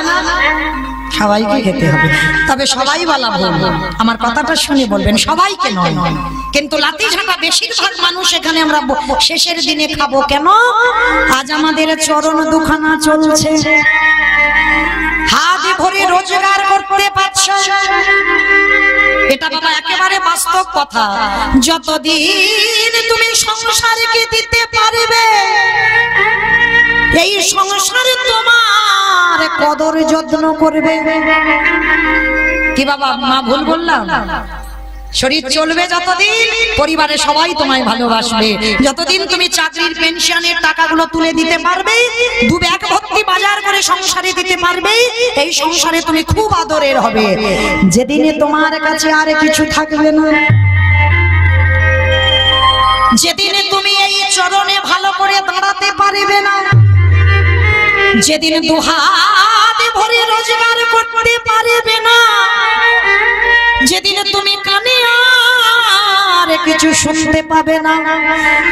S1: সবাইকে খেতে হবে, তবে সবাই বলা ভুল, আমার কথাটা শুনে বলবেন, সবাইকে নয়। কিন্তু লাঠি ঝাঁটা বেশিরভাগ মানুষ এখানে আমরা শেষের দিনে খাবো। কেন? আজ আমাদের চরণ দুখানা চলছে, হাত ভরে রোজগার করতে পারছো, এটা বাবা একেবারে বাস্তব কথা। যতদিন তুমি সংসারকে দিতে পারবে, এই সংসারে তোমার কদর যত্ন করবে। কি বাবা মা ভুল বললাম? শরীর চলবে যতদিন, পরিবারে সবাই তোমায় ভালোবাসবে। যতদিন তুমি চাকরির পেনশনের টাকাগুলো তুলে দিতে পারবে, দু ব্যাগ ভর্তি বাজার করে সংসারে দিতে পারবে, এই সংসারে তুমি খুব আদরের হবে। যেদিনে তোমার কাছে আর কিছু থাকবে না, যেদিন তুমি এই চরণে ভালো করে দাঁড়াতে পারবে না, যেদিন দুহাত ভরে রোজগার করতে পারবে না, যেদিন তুমি কানে আর কিছু শুনতে পাবে না,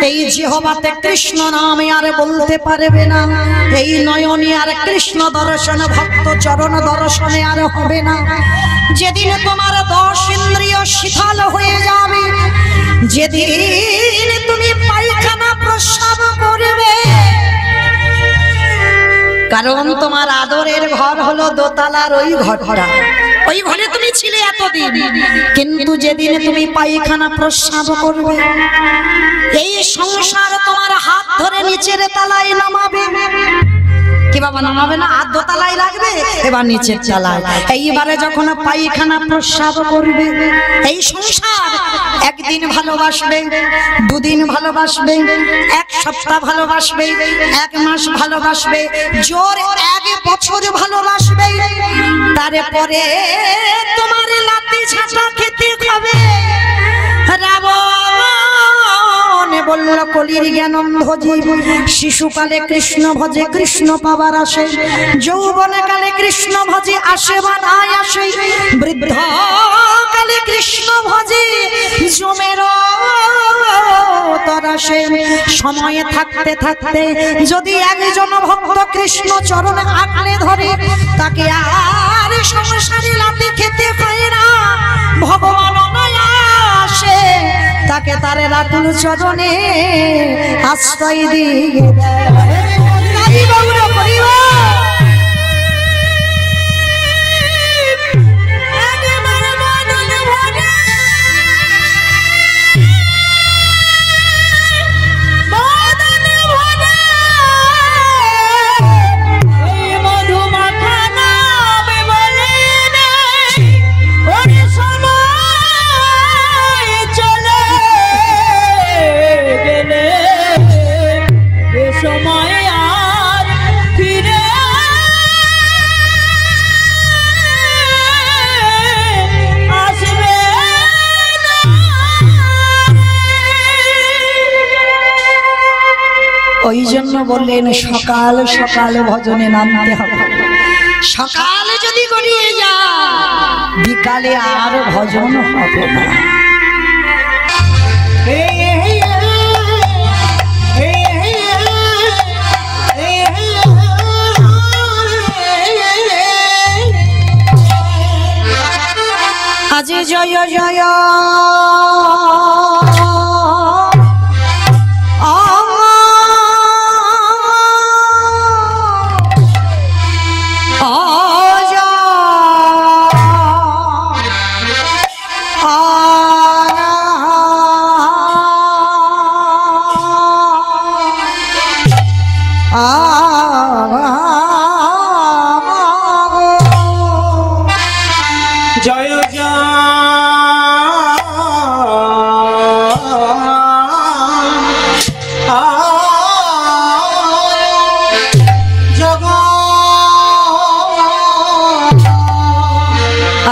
S1: এই জিহ্বাতে কৃষ্ণ নামে আর বলতে পারবে না, এই নয়নে আর কৃষ্ণ দর্শন ভক্ত চরণ দর্শনে আর হবে না, যেদিন তোমার 10 ইন্দ্রিয় শিথিল হয়ে যাবে, যেদিন তুমি পায়খানা প্রস্রাব করবে, কারণ তোমার আদরের ঘর হলো দোতলার ওই ঘরটা, ওই ঘরে তুমি ছিলে এতদিন, কিন্তু যেদিন তুমি পায়খানা প্রস্রাব করবে, এই সংসার তোমার হাত ধরে নিচের তলায় নামাবে। কি বাবা নামাবে না? হাত দোতলায় রাখবে, এবার নিচের তলায়। এইবারে যখন পায়খানা প্রস্রাব করবে, এই সংসার একদিন ভালোবাসবে, দুদিন ভালোবাসবে, 1 সপ্তাহ ভালোবাসবে, 1 মাস ভালোবাসবে, জোর 1 বছর ভালোবাসবে, তারপরে তোমার লাঠি ঝাঁটা খেতে হবে। রাবণ বলল কলির জ্ঞান ভজি, শিশুকালে কৃষ্ণ ভজে কৃষ্ণ পাবার আসে, যৌবনে কালে কৃষ্ণ ভজে আসে বা নাই আসে, বৃদ্ধ কালে কৃষ্ণ ভজে জমের তরাসে। সময়ে থাকতে থাকতে যদি একজন ভক্ত কৃষ্ণ চরণে আঁকড়ে ধরে, তাকে আর সংসারে লাঠি খেতে পায় না, ভগবান আসে তাকে তার রাতুল চরণে আশ্রয় দিয়ে ওই জন্য বললেন সকাল সকাল ভজনে নামতে হবে। সকালে যদি গড়িয়ে যায়, বিকালে আর ভজন হবে না। আজ জয় জয়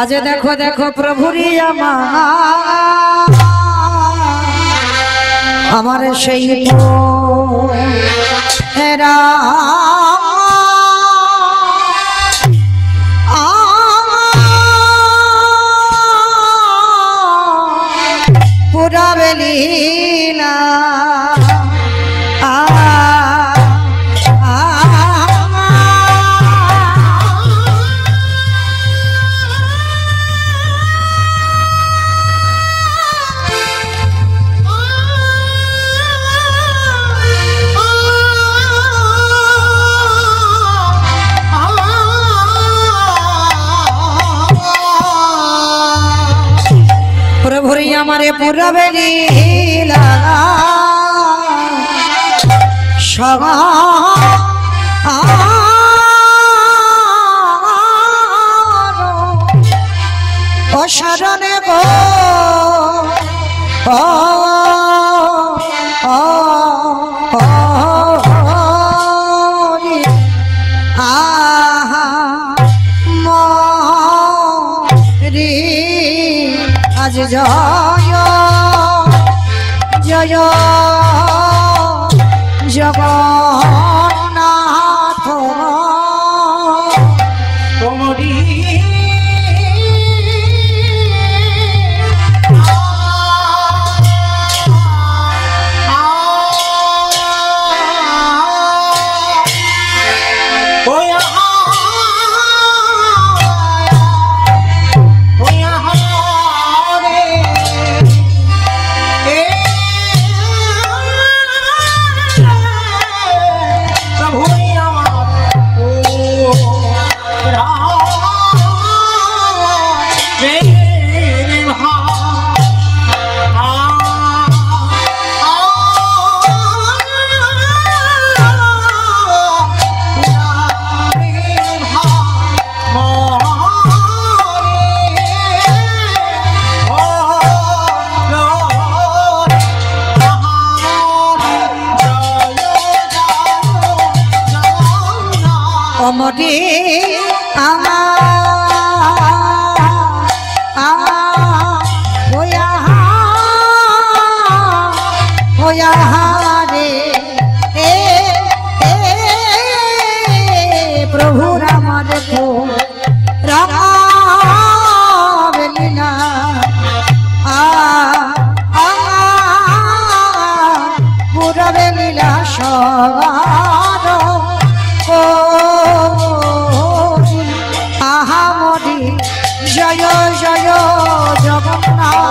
S1: আজ দেখো দেখো প্রভুরি আমার সেই পুরা বেলীলা আমারে পুরা বেলীলা সবা অশরণে গো আজ জয় জয় জয় জগন্নাথ
S2: তোমরি
S1: অমরে রে প্রভু রাম দেখো রাম লীলা পুরবে লীলা সবার আহামরি জয় জয় জগন্নাথ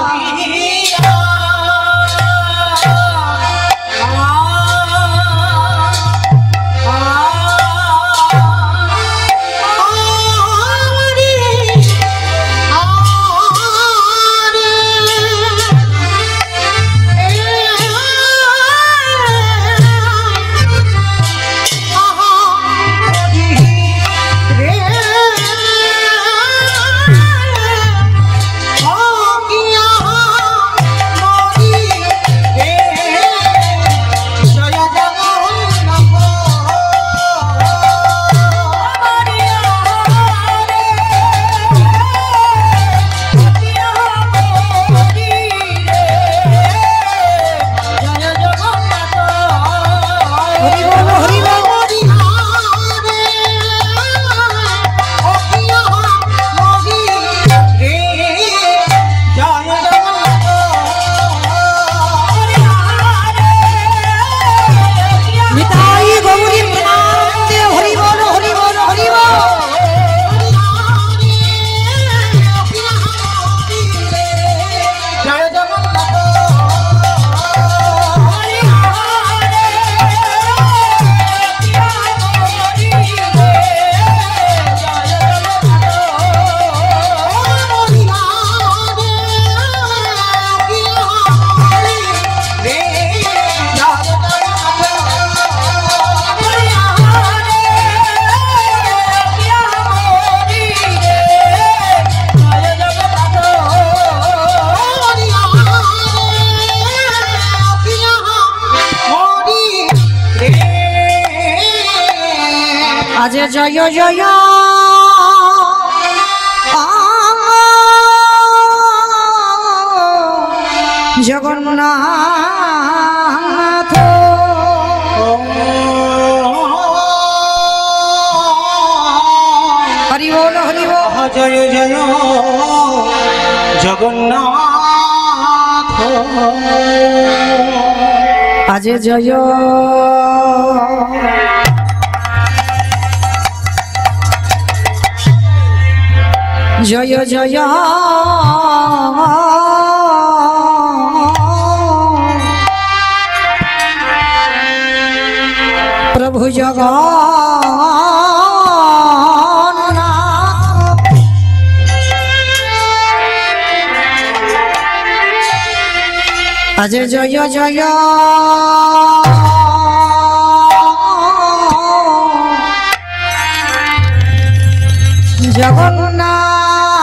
S1: আজ জয় জয় জগন্নাথ হরি বল হরি বল
S2: জয় জয় জগন্নাথ
S1: আজ জয় জয় জয় প্রভু জগন্নাথ আজ জয় জয় জগন্নাথ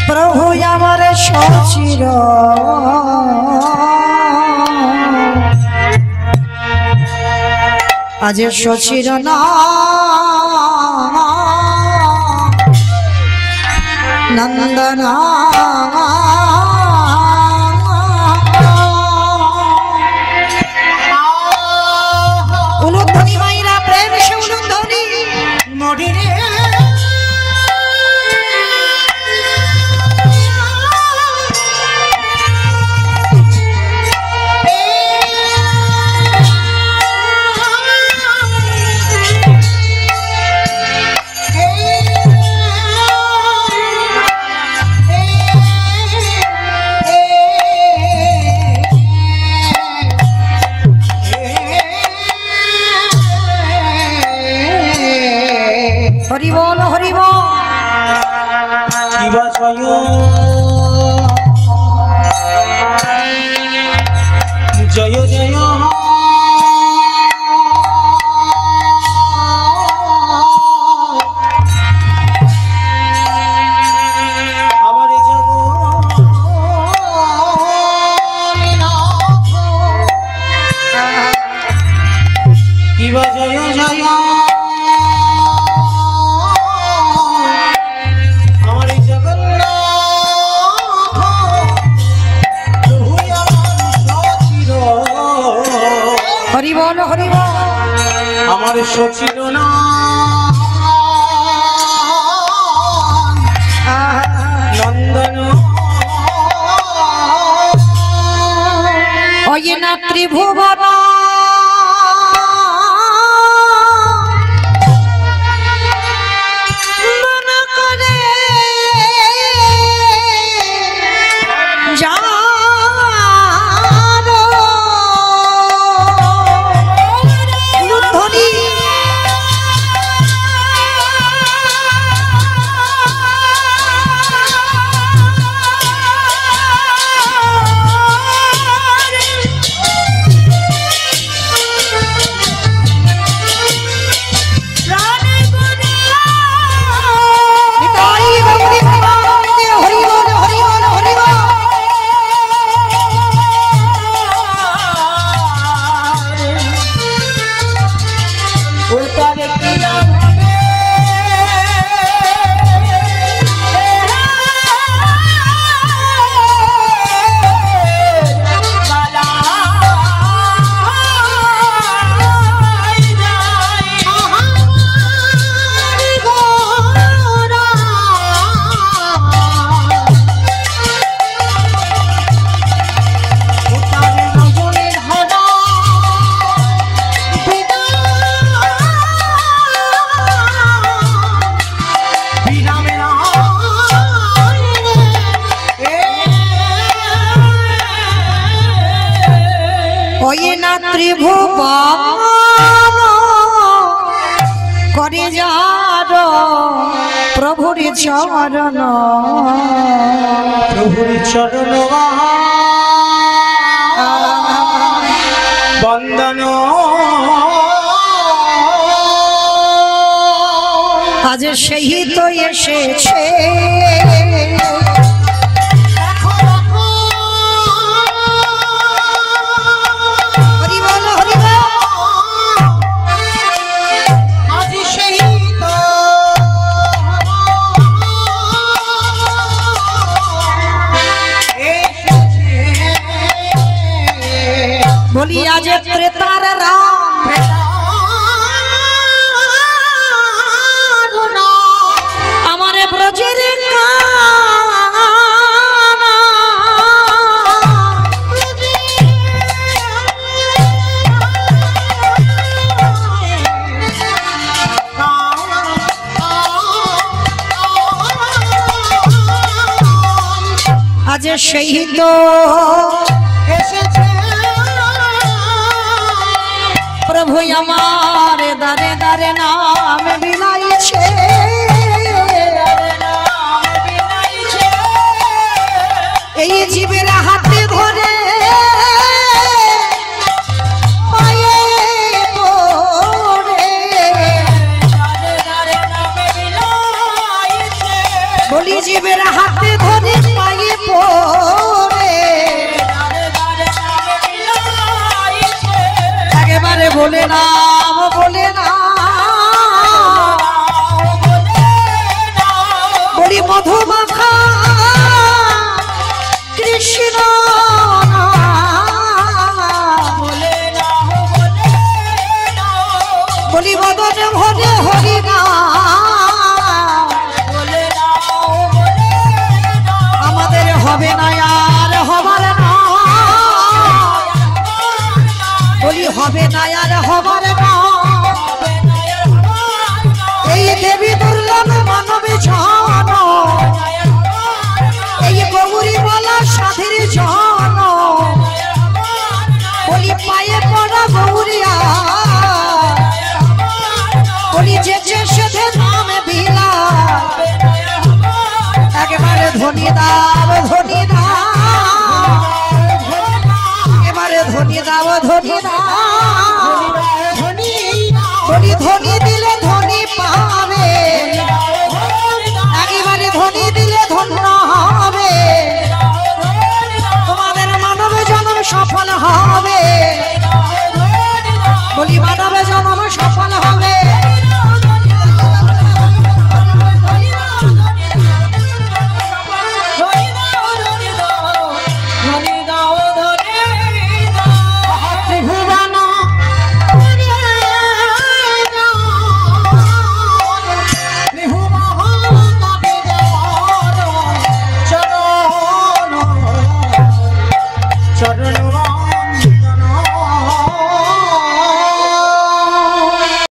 S1: প্রভু আমার সচির আজ সচির নন্দনা
S2: জয় জয় জয় আমার কিবা জয় জয় আমার জগন্নাথ তুই আমার সচির
S1: হরি বল হরি বল
S2: আমার সচির না নন্দন
S1: ওই না ত্রিভুবন ত্রিভুবন করে যার প্রভুর চরণ
S2: বন্দন
S1: আজ সেই তো এসেছে বলি আজ ত্রেতার রাম আমার ব্রজের আজ সেই তো
S2: এসেছে
S1: প্রভু আমার দারে দারে নাম বিলাইছে এই জীবের হাতে ধরে পায়ে পড়ে বলি জীবের হাতে ধরে পায়ে পড়ে একেবারে বলে নাম বলে না বলি মধুমাখা কৃষ্ণ বলি বদন ভরে হরি না আমাদের হবে না আর হবার না বলি হবে না আর হবার না এই দেবী দুর্লভ মানব জন এই গৌরী বলা সাধীর জন বলি পায়ে পড়া গৌরিয়া বলি যে সেধে নামে বিলা একেবারে ধনী দাও ধনী দাও, এবারে ধনী দাও ধনী দাও, ধনী ধনী দিলে ধনী পাবে,